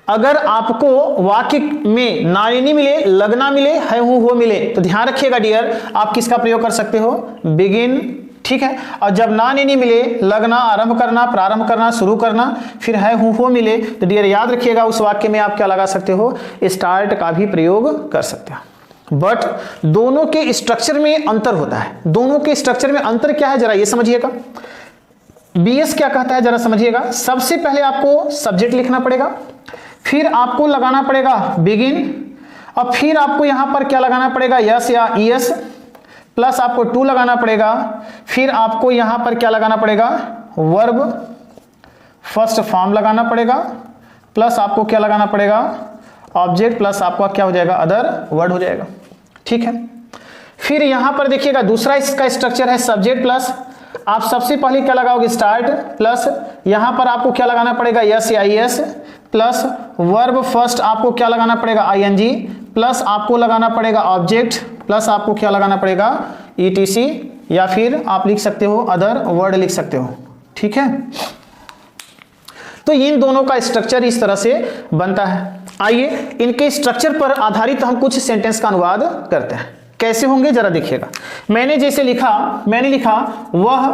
अगर आपको वाक्य में नारिनी मिले, लगना मिले, है, हूं, हो मिले, तो ध्यान रखिएगा डियर, आप किसका प्रयोग कर सकते हो? बिगिन। ठीक है, और जब ना नहीं मिले, लगना, आरंभ करना, प्रारंभ करना, शुरू करना, फिर है, हूं, हो मिले, तो डियर याद रखिएगा उस वाक्य में आप क्या लगा सकते हो? स्टार्ट का भी प्रयोग कर सकते हो। बट दोनों के स्ट्रक्चर में अंतर होता है। दोनों के स्ट्रक्चर में अंतर क्या है जरा ये समझिएगा। BS क्या कहता है जरा समझिएगा। सबसे पहले आपको सब्जेक्ट लिखना पड़ेगा, फिर आपको लगाना पड़ेगा बिगिन, और फिर आपको यहां पर क्या लगाना पड़ेगा? यस या ES, प्लस आपको टू लगाना पड़ेगा, फिर आपको यहां पर क्या लगाना पड़ेगा? वर्ब फर्स्ट फॉर्म लगाना पड़ेगा, प्लस आपको क्या लगाना पड़ेगा? ऑब्जेक्ट, प्लस आपका क्या हो जाएगा? अदर वर्ड हो जाएगा। ठीक है, फिर यहां पर देखिएगा दूसरा इसका स्ट्रक्चर है सब्जेक्ट प्लस, आप सबसे पहले क्या लगाओगे? स्टार्ट, प्लस यहां पर आपको क्या लगाना पड़ेगा? यस या ES, प्लस वर्ब फर्स्ट आपको क्या लगाना पड़ेगा? ING, प्लस आपको लगाना पड़ेगा ऑब्जेक्ट, प्लस आपको क्या लगाना पड़ेगा? ETC, या फिर आप लिख सकते हो अदर वर्ड लिख सकते हो। ठीक है, तो इन दोनों का स्ट्रक्चर इस तरह से बनता है। आइए इनके स्ट्रक्चर पर आधारित हम कुछ सेंटेंस का अनुवाद करते हैं। कैसे होंगे जरा देखिएगा। मैंने जैसे लिखा, मैंने लिखा वह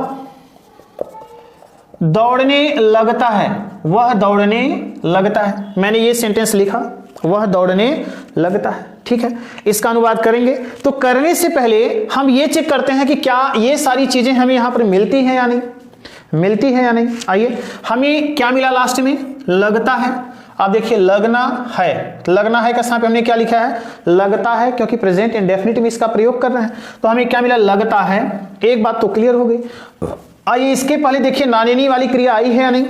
दौड़ने लगता है, वह दौड़ने लगता है। मैंने ये सेंटेंस लिखा, वह दौड़ने लगता है। ठीक है, इसका अनुवाद करेंगे तो करने से पहले हम ये चेक करते हैं कि क्या ये सारी चीजें हमें यहां पर मिलती हैं या नहीं, मिलती है या नहीं। आइए, हमें क्या मिला लास्ट में, लगता है। अब देखिए लगना है, लगना है का यहाँ पे हमने क्या लिखा है, लगता है, क्योंकि प्रेजेंट इंडेफिनिट में इसका प्रयोग कर रहे हैं तो हमें क्या मिला, लगता है। एक बात तो क्लियर हो गई। आइए इसके पहले देखिए नानीनी वाली क्रिया आई है या नहीं,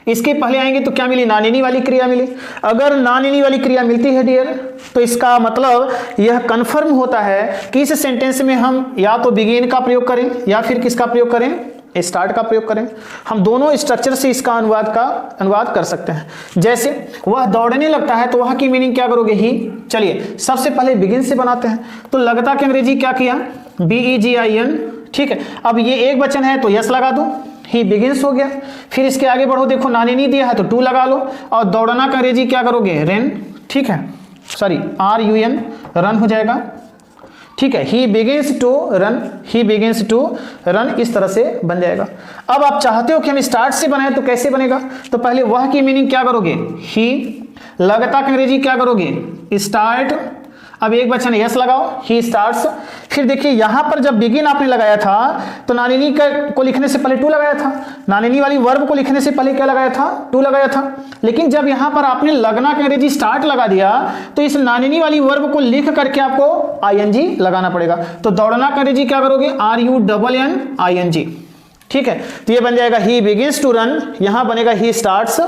इसके पहले आएंगे तो क्या मिली, नानीनी वाली क्रिया मिली। अगर नानीनी वाली क्रिया मिलती है डियर तो इसका मतलब यह कंफर्म होता है कि इस सेंटेंस में हम या तो बिगिन का प्रयोग करें या फिर किसका प्रयोग करें, स्टार्ट का प्रयोग करें। हम दोनों स्ट्रक्चर से इसका अनुवाद कर सकते हैं। जैसे वह दौड़ने लगता है तो वह की मीनिंग क्या करोगे, ही। चलिए सबसे पहले बिगिन से बनाते हैं। तो लगता के अंग्रेजी क्या किया, BEGIN। ठीक है, अब ये एक वचन है तो यस लगा दो, ही बिगिंस हो गया। फिर इसके आगे बढ़ो, देखो नानी दिया है तो टू लगा लो, और दौड़ना का अंग्रेजी क्या करोगे, रन। ठीक है, सॉरी RUN, रन हो जाएगा। ठीक है, he begins to run, he begins to run, इस तरह से बन जाएगा। अब आप चाहते हो कि हम स्टार्ट से बनाए तो कैसे बनेगा, तो पहले वह की मीनिंग क्या करोगे, ही। लगता का अंग्रेजी क्या करोगे, स्टार्ट। अब एक वचन यस लगाओ, ही स्टार्ट्स। फिर देखिए यहां पर जब बिगिन आपने लगाया था तो नानिनी को लिखने से पहले टू लगाया था, नानिनी वाली वर्ब को लिखने से पहले क्या लगाया था, टू लगाया था। लेकिन जब यहां पर आपने लगना का अंग्रेजी स्टार्ट लगा दिया तो इस नानिनी वाली वर्ब को लिख करके आपको ING लगाना पड़ेगा। तो दौड़ना का अंग्रेजी क्या करोगे, RUNNING। ठीक है, तो ये बन जाएगा ही बिगिंस टू रन, यहां बनेगा ही स्टार्ट्स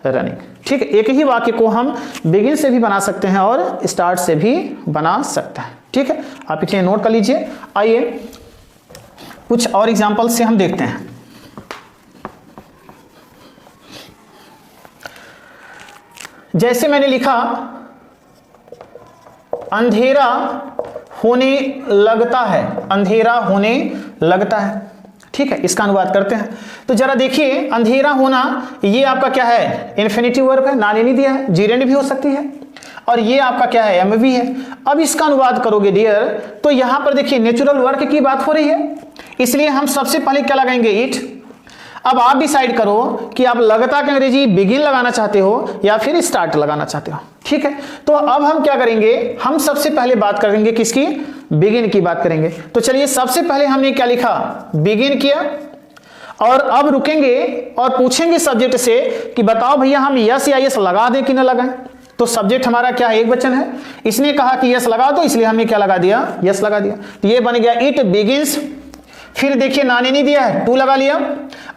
रनिंग। ठीक है, एक ही वाक्य को हम बिगिन से भी बना सकते हैं और स्टार्ट से भी बना सकते हैं। ठीक है, आप इसे नोट कर लीजिए। आइए कुछ और एग्जांपल से हम देखते हैं। जैसे मैंने लिखा अंधेरा होने लगता है, अंधेरा होने लगता है। ठीक है, इसका अनुवाद करते हैं। तो जरा देखिए अंधेरा होना, ये आपका क्या है, इन्फिनिटिव वर्ब है, नानीनी दिया है, जीरेंड भी हो सकती है, और ये आपका क्या है, MV है। अब इसका अनुवाद करोगे डियर तो यहां पर देखिए नेचुरल वर्क की बात हो रही है, इसलिए हम सबसे पहले क्या लगाएंगे, इट। अब आप डिसाइड करो कि आप लगता के अंग्रेजी बिगिन लगाना चाहते हो या फिर स्टार्ट लगाना चाहते हो। ठीक है, तो अब हम क्या करेंगे, हम सबसे पहले बात करेंगे किसकी, बिगिन की बात करेंगे। तो चलिए सबसे पहले हमने क्या लिखा, बिगिन किया, और अब रुकेंगे और पूछेंगे सब्जेक्ट से कि बताओ भैया हम यस या यस लगा दें कि ना लगाएं। तो सब्जेक्ट हमारा क्या है, एक वचन है, इसने कहा कि यस लगा दो, इसलिए हमने क्या लगा दिया, यस लगा दिया। तो ये बन गया इट बिगिंस। फिर देखिए नानीनी दिया है, टू लगा लिया,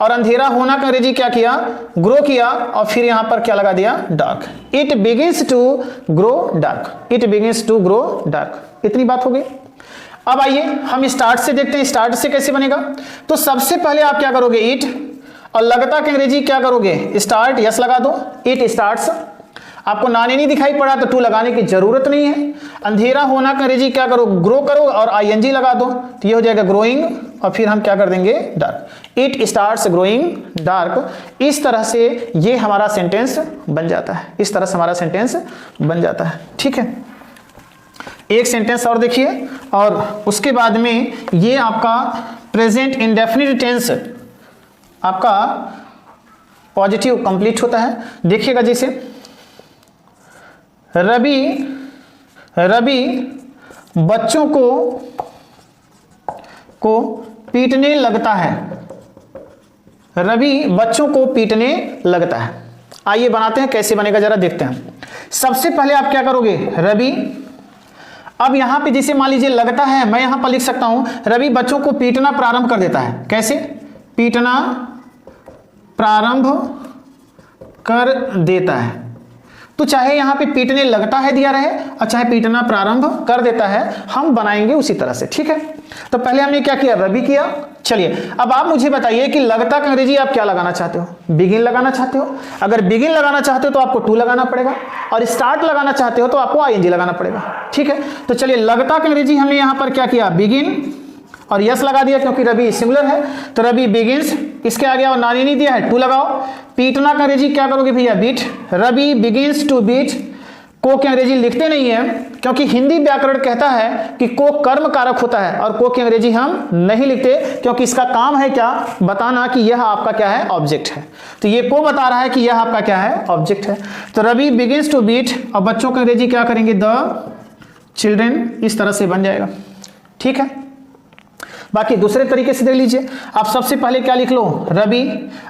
और अंधेरा होना का अंग्रेजी क्या किया, ग्रो किया, और फिर यहां पर क्या लगा दिया, dark. It begins to grow dark, it begins to grow dark. इतनी बात हो गई। अब आइए हम स्टार्ट से देखते हैं, स्टार्ट से कैसे बनेगा। तो सबसे पहले आप क्या करोगे, इट, और लगता के अंग्रेजी क्या करोगे, स्टार्ट, यस लगा दो, इट स्टार्ट्स। आपको नानीनी दिखाई पड़ा तो टू लगाने की जरूरत नहीं है। अंधेरा होना का अंग्रेजी क्या करो, ग्रो करो और ING लगा दो, तो ये हो जाएगा ग्रोइंग, और फिर हम क्या कर देंगे, dark. It starts growing dark. इस तरह से ये हमारा सेंटेंस बन जाता है, इस तरह से हमारा सेंटेंस बन जाता है। ठीक है, एक सेंटेंस और देखिए, और उसके बाद में ये आपका प्रेजेंट इंडेफिनिट टेंस आपका पॉजिटिव कंप्लीट होता है। देखिएगा जैसे रवि बच्चों को पीटने लगता है, रवि बच्चों को पीटने लगता है। आइए बनाते हैं, कैसे बनेगा जरा देखते हैं। सबसे पहले आप क्या करोगे, रवि। अब यहां पे जैसे मान लीजिए लगता है, मैं यहां पर लिख सकता हूं रवि बच्चों को पीटना प्रारंभ कर देता है। कैसे, पीटना प्रारंभ कर देता है। तो चाहे यहां पे पीटने लगता है दिया रहे और चाहे पीटना प्रारंभ कर देता है, हम बनाएंगे उसी तरह से। ठीक है, तो पहले हमने क्या किया, रवि किया। चलिए अब आप मुझे बताइए कि लगता का अंग्रेजी आप क्या लगाना चाहते हो, बिगिन लगाना चाहते हो। अगर बिगिन लगाना चाहते हो तो आपको टू लगाना पड़ेगा, और स्टार्ट लगाना चाहते हो तो आपको ING लगाना पड़ेगा। ठीक है, तो चलिए लगता का अंग्रेजी हमने यहां पर क्या किया, बिगिन, और यस लगा दिया क्योंकि रवि सिंगुलर है, तो रवि बिगिंस। इसके आगे और नानीनी दिया है, टू लगाओ। पीटना का अंग्रेजी क्या करोगे भैया, beat. Ravi begins to beat, को की अंग्रेजी लिखते नहीं है, क्योंकि हिंदी व्याकरण कहता है कि को कर्म कारक होता है, और को की अंग्रेजी हम नहीं लिखते, क्योंकि इसका काम है क्या, बताना कि यह आपका क्या है, ऑब्जेक्ट है। तो ये को बता रहा है कि यह आपका क्या है, ऑब्जेक्ट है। तो रवि बिगिंस टू बीट, अब बच्चों का अंग्रेजी क्या करेंगे, द चिल्ड्रेन, इस तरह से बन जाएगा। ठीक है, बाकी दूसरे तरीके से देख लीजिए। आप सबसे पहले क्या लिख लो, रवि।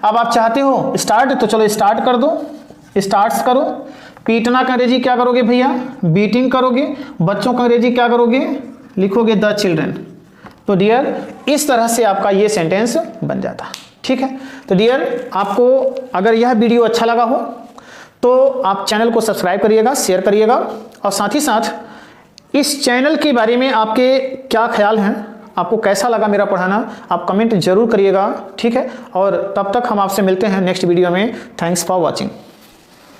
अब आप चाहते हो स्टार्ट, तो चलो स्टार्ट कर दो, स्टार्ट्स करो। पीटना का अंग्रेजी क्या करोगे भैया, बीटिंग करोगे। बच्चों का अंग्रेजी क्या करोगे, लिखोगे द चिल्ड्रेन। तो डियर, इस तरह से आपका ये सेंटेंस बन जाता। ठीक है, तो डियर, आपको अगर यह वीडियो अच्छा लगा हो तो आप चैनल को सब्सक्राइब करिएगा, शेयर करिएगा, और साथ ही साथ इस चैनल के बारे में आपके क्या ख्याल हैं, आपको कैसा लगा मेरा पढ़ाना, आप कमेंट जरूर करिएगा। ठीक है, और तब तक हम आपसे मिलते हैं नेक्स्ट वीडियो में। Thanks for watching.